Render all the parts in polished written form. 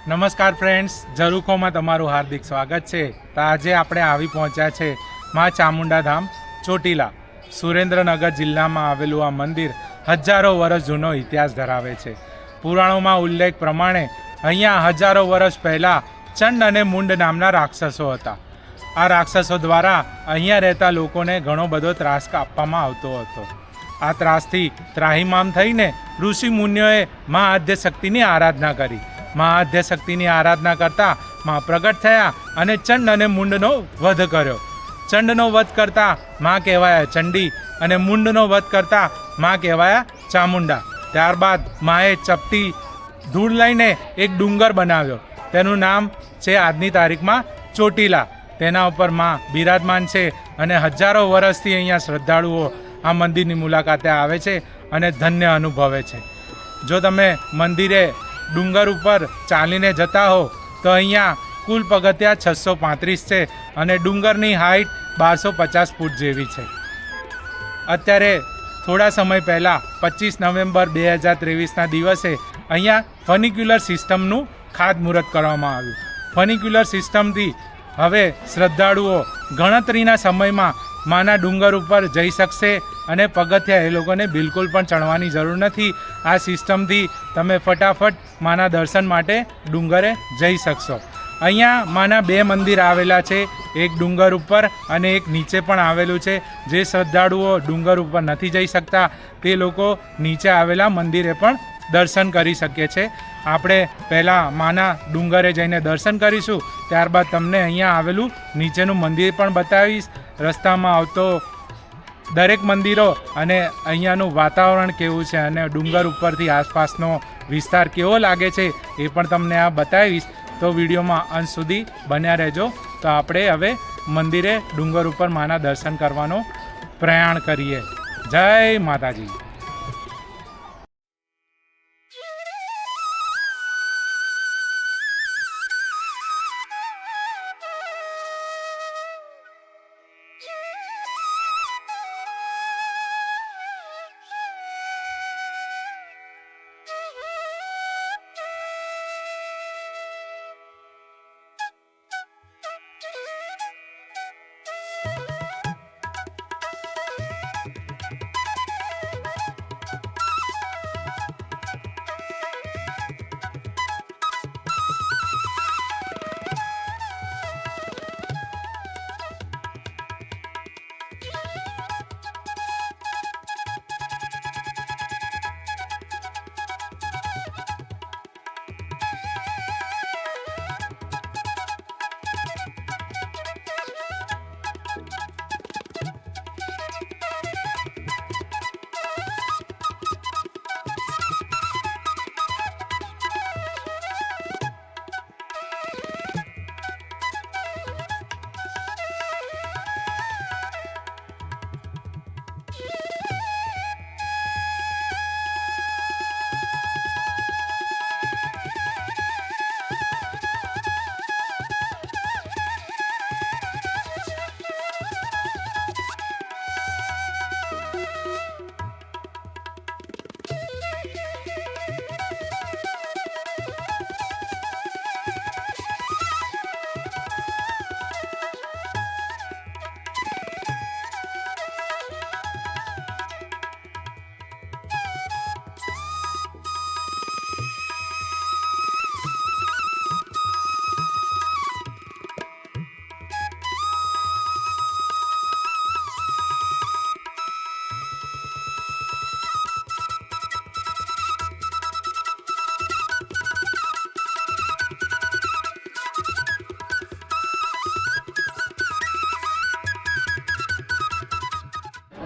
નમસ્કાર ફ્રેન્ડ્સ, ઝરૂખોમાં તમારું હાર્દિક સ્વાગત છે. તો આજે આપણે આવી પહોંચ્યા છે મા ચામુંડા ધામ ચોટીલા. સુરેન્દ્રનગર જિલ્લામાં આવેલું આ મંદિર હજારો વર્ષ જૂનો ઇતિહાસ ધરાવે છે. પુરાણોમાં ઉલ્લેખ પ્રમાણે અહીંયા હજારો વર્ષ પહેલાં ચંડ અને મુંડ નામના રાક્ષસો હતા. આ રાક્ષસો દ્વારા અહીંયા રહેતા લોકોને ઘણો બધો ત્રાસ આપવામાં આવતો હતો. આ ત્રાસથી ત્રાહિમામ થઈને ઋષિ મુનિઓએ મા આદ્યશક્તિની આરાધના કરી. મા આદ્યશક્તિની આરાધના કરતાં મા પ્રગટ થયા અને ચંડ અને મુંડનો વધ કર્યો. ચંડનો વધ કરતાં મા કહેવાયા ચંડી અને મુંડનો વધ કરતાં મા કહેવાયા ચામુંડા. ત્યારબાદ માએ ચપટી ધૂળ લઈને એક ડુંગર બનાવ્યો. તેનું નામ છે આજની તારીખમાં ચોટીલા. તેના ઉપર મા બિરાજમાન છે અને હજારો વર્ષથી અહીંયા શ્રદ્ધાળુઓ આ મંદિરની મુલાકાતે આવે છે અને ધન્ય અનુભવે છે. જો તમે મંદિરે ડુંગર ઉપર ચાલીને જતા હો તો અહીંયા કુલ પગથિયા 635 છે અને ડુંગરની હાઇટ 1250 ફૂટ જેવી છે. અત્યારે થોડા સમય પહેલાં 25 નવેમ્બર 2023ના દિવસે અહીંયા ફનિક્યુલર સિસ્ટમનું ખાતમુહૂર્ત કરવામાં આવ્યું. ફનિક્યુલર સિસ્ટમથી હવે શ્રદ્ધાળુઓ ગણતરીના સમયમાં માના ડુંગર ઉપર જઈ શકશે અને પગથિયા એ લોકોને બિલકુલ પણ ચડવાની જરૂર નથી. આ સિસ્ટમથી તમે ફટાફટ માના દર્શન માટે ડુંગરે જઈ શકશો. અહીંયા માના 2 મંદિર આવેલા છે, એક ડુંગર ઉપર અને એક નીચે પણ આવેલું છે. જે શ્રદ્ધાળુઓ ડુંગર ઉપર નથી જઈ શકતા તે લોકો નીચે આવેલા મંદિરે પણ દર્શન કરી શકીએ છે. આપણે પહેલાં માના ડુંગરે જઈને દર્શન કરીશું, ત્યારબાદ તમને અહીંયા આવેલું નીચેનું મંદિર પણ બતાવીશ. રસ્તામાં આવતો દરેક મંદિરો અને અહીંયાનું વાતાવરણ કેવું છે અને ડુંગર ઉપરથી આસપાસનો વિસ્તાર કેવો લાગે છે એ પણ તમને આ બતાવીશ. તો વિડીયોમાં અંત સુધી બન્યા રહેજો. તો આપણે હવે મંદિરે ડુંગર ઉપર માના દર્શન કરવાનો પ્રયાણ કરીએ. જય માતાજી.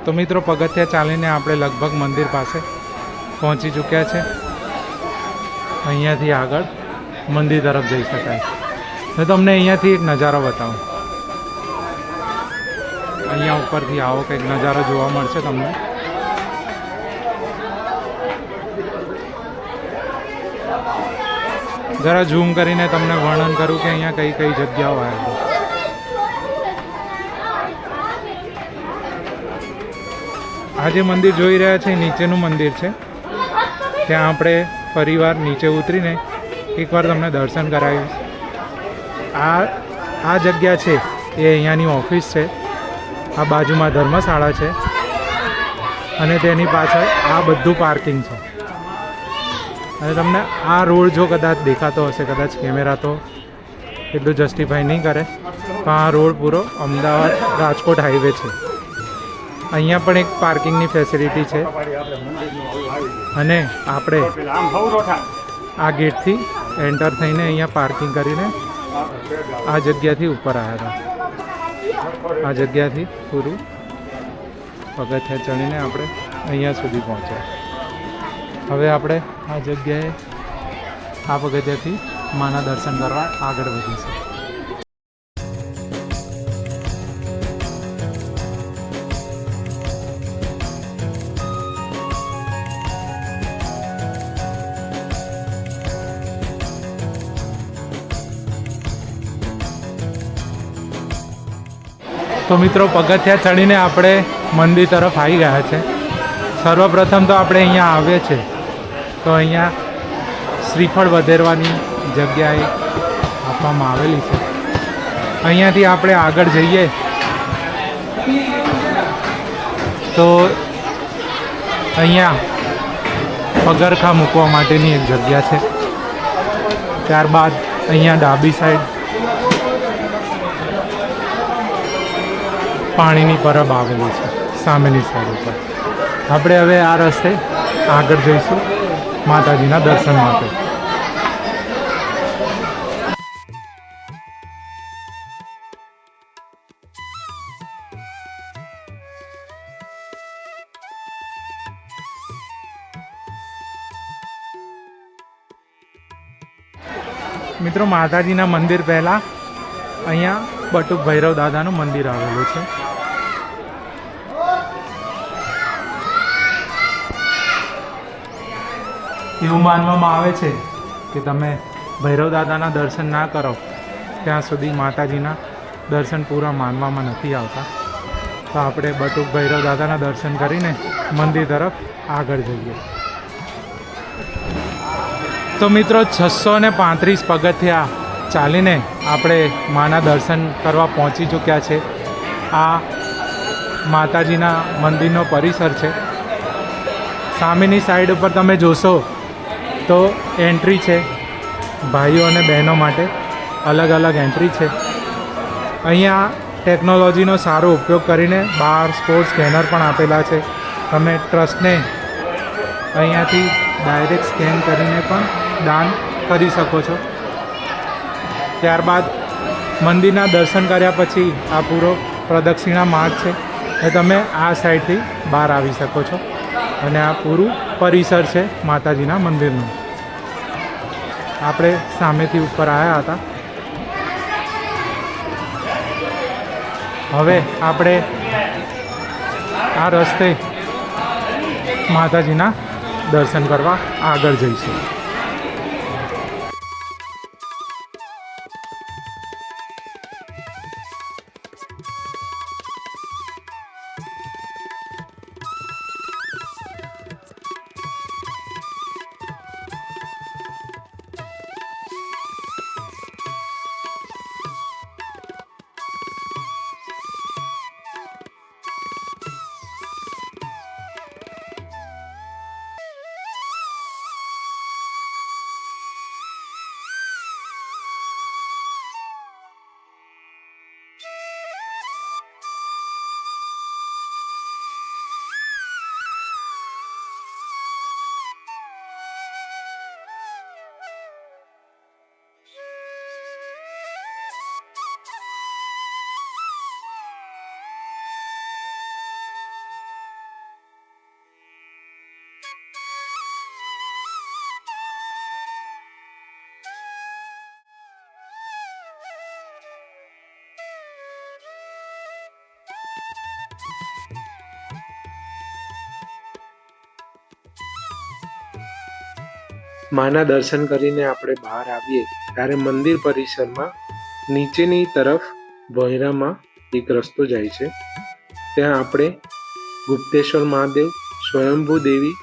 તો મિત્રો, પગથિયા ચાલીને આપણે લગભગ મંદિર પાસે પહોંચી ચૂક્યા છે. અહીંયાથી આગળ મંદિર તરફ જઈ શકાય. તો તમને અહીંયાથી એક નજારો બતાવું. અહીંયા ઉપરથી આવો કંઈક નજારો જોવા મળશે તમને. જરા ઝૂમ કરીને તમને વર્ણન કરું કે અહીંયા કઈ કઈ જગ્યાઓ આવેલી. આ જે મંદિર જોઈ રહ્યા છે નીચેનું મંદિર છે. ત્યાં આપણે ફરીવાર નીચે ઉતરીને એકવાર તમને દર્શન કરાવીશ. આ જગ્યા છે એ અહીંયાની ઓફિસ છે. આ બાજુમાં ધર્મશાળા છે અને તેની પાછળ આ બધું પાર્કિંગ છે. અને તમને આ રોડ જો કદાચ દેખાતો હશે, કદાચ કેમેરા તો એટલું જસ્ટિફાઈ નહીં કરે, પણ આ રોડ પૂરો અમદાવાદ રાજકોટ હાઈવે છે. અહીંયા પણ એક પાર્કિંગની ફેસિલિટી છે અને આપણે આ ગેટથી એન્ટર થઈને અહીંયા પાર્કિંગ કરીને આ જગ્યાથી ઉપર આવ્યા હતા. આ જગ્યાથી પૂરું પગથિયાં ચડીને આપણે અહીંયા સુધી પહોંચ્યા. હવે આપણે આ જગ્યાએ આ પગથિયાંથી માના દર્શન કરવા આગળ વધીશું. તો મિત્રો, પગથિયાં ચડીને આપણે મંદિર તરફ આવી ગયા છે. સર્વપ્રથમ તો આપણે અહીંયા આવીએ છીએ તો અહીંયા શ્રીફળ વધેરવાની જગ્યાએ આપવામાં આવેલી છે. અહીંયાથી આપણે આગળ જઈએ તો અહીંયા પગરખાં મૂકવા માટેની એક જગ્યા છે. ત્યારબાદ અહીંયા ડાબી સાઈડ પાણીની પરબ આવેલી છે સામેની સાઈડ ઉપર. આપણે હવે આ રસ્તે આગળ જઈશું માતાજીના દર્શન માટે. મિત્રો, માતાજીના મંદિર પહેલાં અહીંયા બટુક ભૈરવ દાદાનું મંદિર આવેલું છે. એવું માનવામાં આવે છે કે તમે ભૈરવ દાદાના દર્શન ના કરો ત્યાં સુધી માતાજીના દર્શન પૂરા માનવામાં નથી આવતા. તો આપણે બટુક ભૈરવ દાદાના દર્શન કરીને મંદિર તરફ આગળ જઈએ. તો મિત્રો, 635 પગથિયાં ચાલીને આપણે માના દર્શન કરવા પહોંચી ચૂક્યા છે. આ માતાજીના મંદિરનો પરિસર છે. સામેની સાઈડ ઉપર તમે જોશો તો એન્ટ્રી છે. ભાઈઓ અને બહેનો માટે અલગ અલગ એન્ટ્રી છે. અહીંયા ટેકનોલોજીનો સારો ઉપયોગ કરીને બહાર સ્પોર્ટ્સ સ્કેનર પણ આપેલા છે. તમે ટ્રસ્ટને અહીંયાથી ડાયરેક્ટ સ્કેન કરીને પણ દાન કરી શકો છો. ત્યારબાદ મંદિરના દર્શન કર્યા પછી આ પૂરો પ્રદક્ષિણા માર્ગ છે એ તમે આ સાઈડથી બહાર આવી શકો છો. અને આ પૂરું પરિસર છે માતાજીના મંદિરનું. આપણે સામેથી ઉપર આવ્યા હતા. હવે આપણે આ રસ્તે માતાજીના દર્શન કરવા આગળ જઈશું. માના દર્શન કરીને આપણે બહાર આવીએ ત્યારે મંદિર પરિસરમાં નીચેની તરફ ભોંયરામાં એક રસ્તો જાય છે. ત્યાં આપણે ગુપ્તેશ્વર મહાદેવ, સ્વયંભૂ દેવી,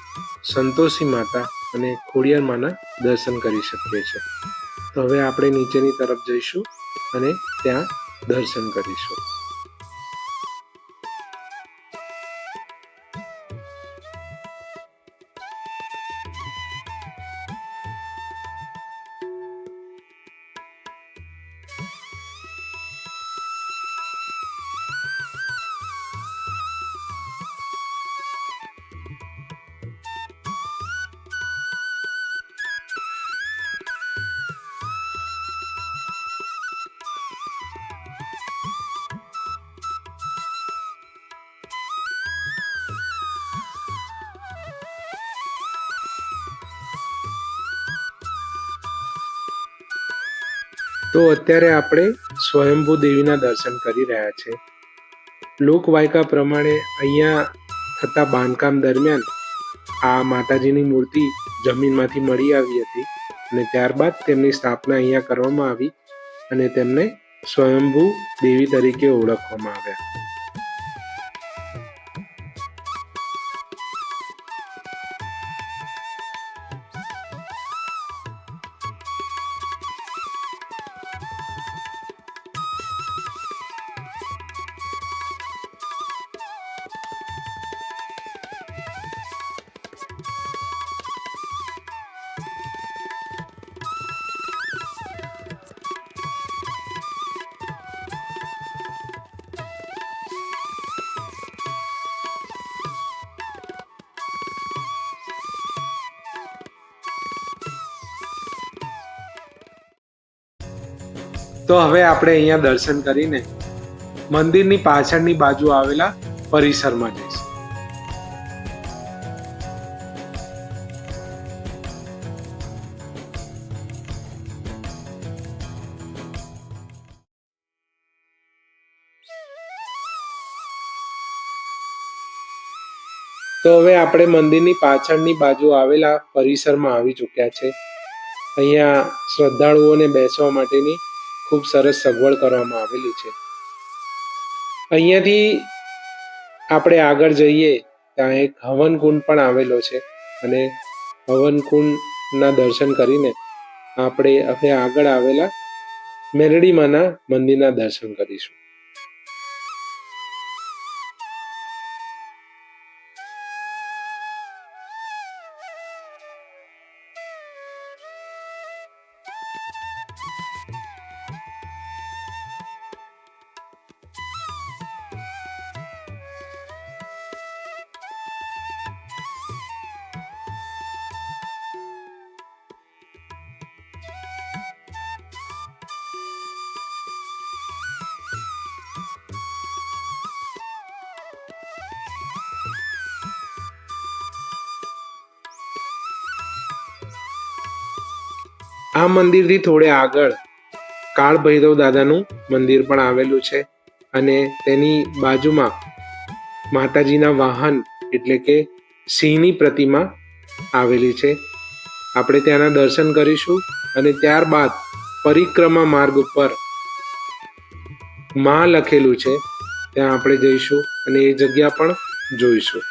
સંતોષી માતા અને ખોડિયાર માના દર્શન કરી શકીએ છીએ. તો હવે આપણે નીચેની તરફ જઈશું અને ત્યાં દર્શન કરીશું. તો અત્યારે આપણે સ્વયંભૂ દેવીના દર્શન કરી રહ્યા છે. લોકવાયકા પ્રમાણે અહીંયા થતા બાંધકામ દરમિયાન આ માતાજીની મૂર્તિ જમીનમાંથી મળી આવી હતી અને ત્યારબાદ તેમની સ્થાપના અહીંયા કરવામાં આવી અને તેમને સ્વયંભૂ દેવી તરીકે ઓળખવામાં આવ્યા. તો હવે આપણે અહીંયા દર્શન કરીને મંદિરની પાછળની બાજુ આવેલા પરિસરમાં જઈશું. તો હવે આપણે મંદિરની પાછળની બાજુ આવેલા પરિસરમાં આવી ચૂક્યા છે. અહીંયા શ્રદ્ધાળુઓને બેસવા માટેની ખૂબ સરસ સગવડ કરવામાં આવેલી છે. અહીંયાથી આપણે આગળ જઈએ ત્યાં એક હવનકુંડ પણ આવેલો છે અને હવનકુંડના દર્શન કરીને આપણે હવે આગળ આવેલા મેરડીમાના મંદિરના દર્શન કરીશું. આ મંદિરથી થોડે આગળ કાળ ભૈરવ દાદાનું મંદિર પણ આવેલું છે અને તેની બાજુમાં માતાજીના વાહન એટલે કે સિંહની પ્રતિમા આવેલી છે. આપણે ત્યાંના દર્શન કરીશું અને ત્યારબાદ પરિક્રમા માર્ગ ઉપર માં લખેલું છે ત્યાં આપણે જઈશું અને એ જગ્યા પણ જોઈશું.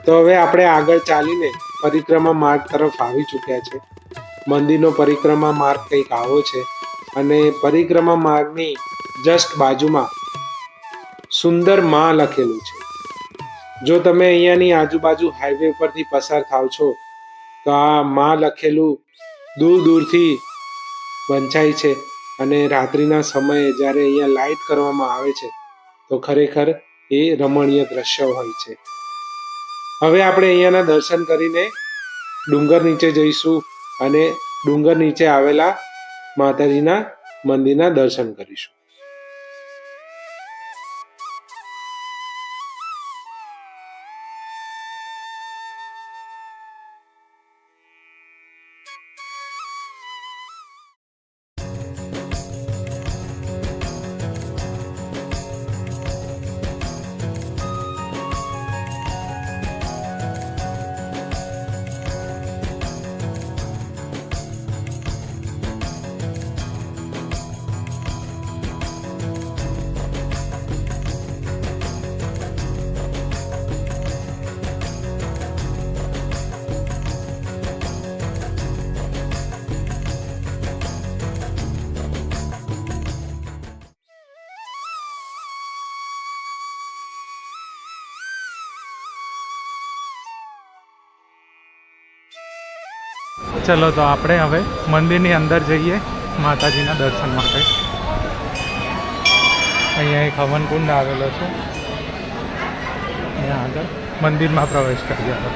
તો હવે આપણે આગળ ચાલીને પરિક્રમા માર્ગ તરફ આવી ચૂક્યા છે. મંદિરનો પરિક્રમા માર્ગ કંઈક આવો છે અને પરિક્રમા માર્ગની જસ્ટ બાજુમાં સુંદર માં લખેલું છે. જો તમે અહીંયાની આજુબાજુ હાઈવે પરથી પસાર થાવ છો તો આ માં લખેલું દૂર દૂરથી વંચાય છે અને રાત્રિના સમયે જ્યારે અહીંયા લાઇટ કરવામાં આવે છે તો ખરેખર એ રમણીય દ્રશ્ય હોય છે. હવે આપણે અહીંયાના દર્શન કરીને ડુંગર નીચે જઈશું અને ડુંગર નીચે આવેલા માતાજીના મંદિરના દર્શન કરીશું. ચલો તો આપણે હવે મંદિરની અંદર જઈએ માતાજીના દર્શન માટે. અહીંયા એક હવનકુંડ આવેલો છે. અહીંયા આગળ મંદિરમાં પ્રવેશ કરીએ આપણે.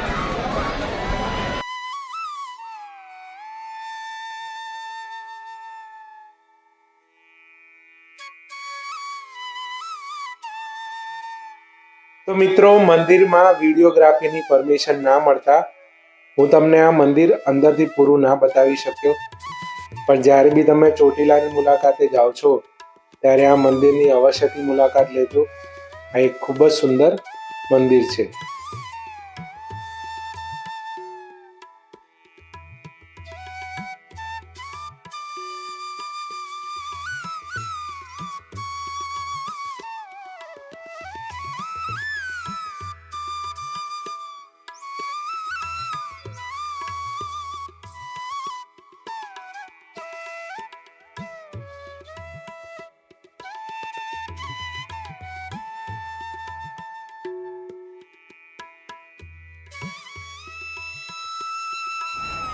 તો મિત્રો, મંદિરમાં વિડીયોગ્રાફીની પરમિશન ના મળતા હું તમને આ મંદિર અંદરથી પૂરું ના બતાવી શક્યો, પણ જ્યારે બી તમે ચોટીલાની મુલાકાતે જાઓ છો ત્યારે આ મંદિરની અવશ્યથી મુલાકાત લેજો. આ એક ખૂબ જ સુંદર મંદિર છે.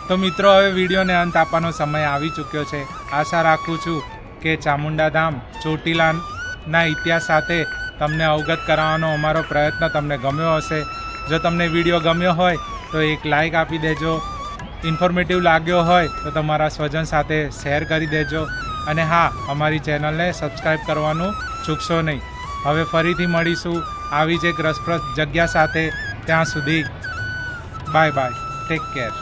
તો મિત્રો, હવે વિડીયોને અંત આપવાનો સમય આવી ચૂક્યો છે. આશા રાખું છું કે ચામુંડા ધામ ચોટીલાના ઇતિહાસ સાથે તમને અવગત કરાવવાનો અમારો પ્રયત્ન તમને ગમ્યો હશે. જો તમને વિડીયો ગમ્યો હોય તો એક લાઈક આપી દેજો. ઇન્ફોર્મેટિવ લાગ્યો હોય તો તમારા સ્વજન સાથે શેર કરી દેજો. અને હા, અમારી ચેનલને સબસ્ક્રાઈબ કરવાનું ચૂકશો નહીં. હવે ફરીથી મળીશું આવી જ એક રસપ્રદ જગ્યા સાથે. ત્યાં સુધી બાય બાય, ટેક કેર.